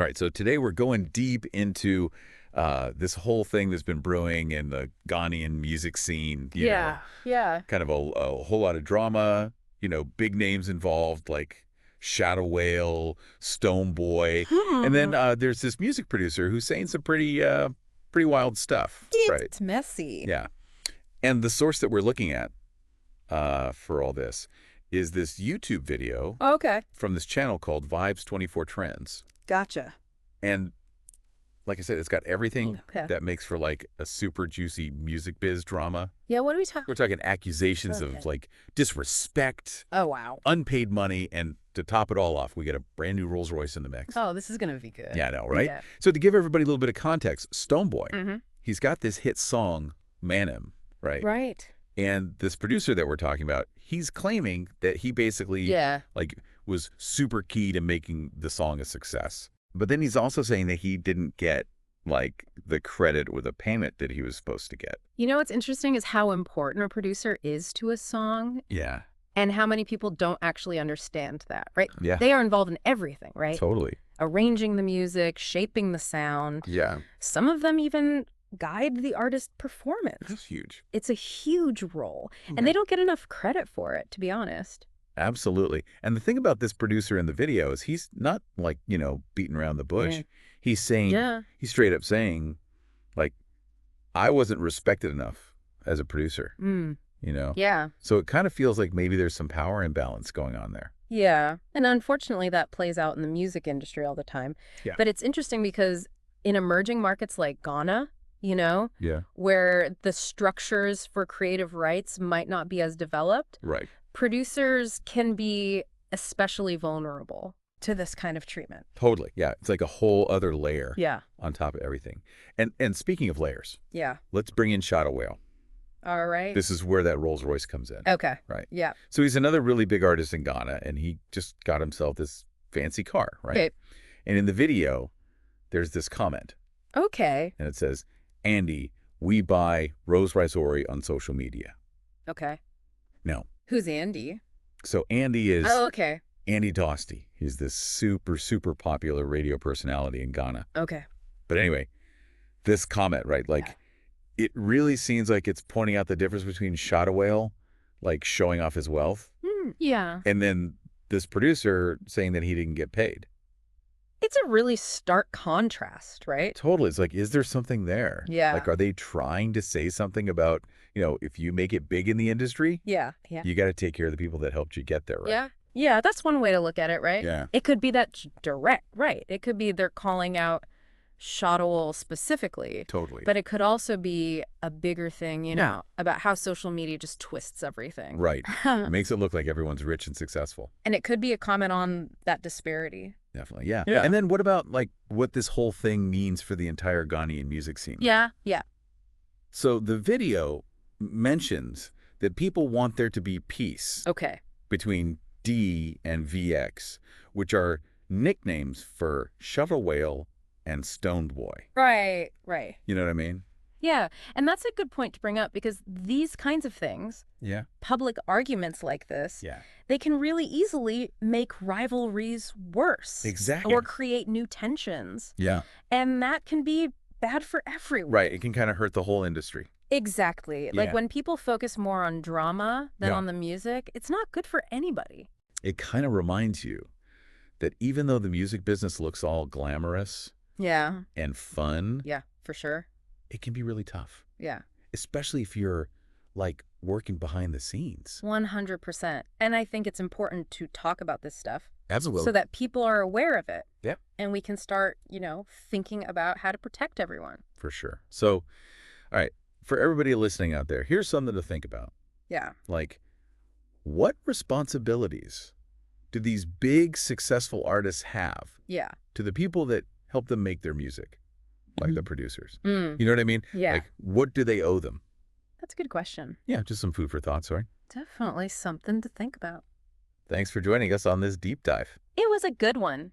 All right, so today we're going deep into this whole thing that's been brewing in the Ghanaian music scene, Yeah, yeah. kind of a whole lot of drama, big names involved like Shadow Whale, Stone Boy, and then Hmm. there's this music producer who's saying some pretty wild stuff, right? It's messy. Yeah. And the source that we're looking at for all this is this YouTube video Okay. from this channel called Vibes 24 Trends. Gotcha. And like I said, it's got everything Okay. that makes for like a super juicy music biz drama. Yeah, what are we talking? We're talking accusations Okay. of like disrespect, Oh, wow. unpaid money, and to top it all off, we get a brand new Rolls Royce in the mix. Oh, this is going to be good. Yeah, I know, right? Yeah. So to give everybody a little bit of context, Stone Boy, Mm-hmm. he's got this hit song, Manim, right? Right. And this producer that we're talking about, he's claiming that he basically Yeah. like was super key to making the song a success. But then he's also saying that he didn't get like the credit or the payment that he was supposed to get. You know what's interesting is how important a producer is to a song Yeah, and how many people don't actually understand that, right? yeah, They are involved in everything, right? totally. Arranging the music, shaping the sound. Yeah, Some of them even guide the artist's performance. that's huge. It's a huge role, and Yeah. they don't get enough credit for it, to be honest. Absolutely. And the thing about this producer in the video is he's not like, beating around the bush. Yeah. He's saying, Yeah. he's straight up saying, like, I wasn't respected enough as a producer, Mm. Yeah. So it kind of feels like maybe there's some power imbalance going on there. Yeah. And unfortunately, that plays out in the music industry all the time. Yeah. But it's interesting because in emerging markets like Ghana, Yeah. where the structures for creative rights might not be as developed, Right. producers can be especially vulnerable to this kind of treatment. Totally. Yeah. It's like a whole other layer Yeah. on top of everything. And speaking of layers, Yeah. let's bring in Shadow Whale. All right. This is where that Rolls Royce comes in. Okay. Right. Yeah. So he's another really big artist in Ghana, and he just got himself this fancy car, right? Okay. And in the video, there's this comment, Okay. and it says, Andy, we buy Rose Risori on social media. Okay. No. Who's Andy? So Andy is Oh, okay. Andy Dosty. He's this super, super popular radio personality in Ghana. Okay. But anyway, this comment, right? Like, Yeah. it really seems like it's pointing out the difference between Shadow Whale, like showing off his wealth, Yeah. and then this producer saying that he didn't get paid. It's a really stark contrast, right? Totally. It's like, is there something there? Yeah. Like, are they trying to say something about, if you make it big in the industry, Yeah. Yeah. you got to take care of the people that helped you get there, right? Yeah. Yeah, that's one way to look at it, right? Yeah. It could be that direct, right? It could be they're calling out Shottle specifically, Totally. but it could also be a bigger thing, Yeah. about how social media just twists everything. Right. It makes it look like everyone's rich and successful. And it could be a comment on that disparity. Definitely. Yeah. Yeah. And then what about like what this whole thing means for the entire Ghanaian music scene? Yeah. Yeah. So the video mentions that people want there to be peace Okay. between D and VX, which are nicknames for Shovel Whale and Stoned Boy. Right. Right. You know what I mean? Yeah. And that's a good point to bring up because these kinds of things, Yeah. public arguments like this, Yeah. they can really easily make rivalries worse. Exactly. Or create new tensions. Yeah. And that can be bad for everyone. Right. It can kind of hurt the whole industry. Exactly. Like Yeah. when people focus more on drama than Yeah. on the music, it's not good for anybody. It kind of reminds you that even though the music business looks all glamorous Yeah. and fun, Yeah, for sure. it can be really tough, Yeah. especially if you're like working behind the scenes. 100%. And I think it's important to talk about this stuff Absolutely. so that people are aware of it. Yep. And we can start, thinking about how to protect everyone. For sure. So, all right, for everybody listening out there, here's something to think about. Yeah. Like, what responsibilities do these big, successful artists have Yeah. to the people that help them make their music, like the producers? Mm. You know what I mean? Yeah. Like, what do they owe them? That's a good question. Yeah, just some food for thought, sorry. Definitely something to think about. Thanks for joining us on this deep dive. It was a good one.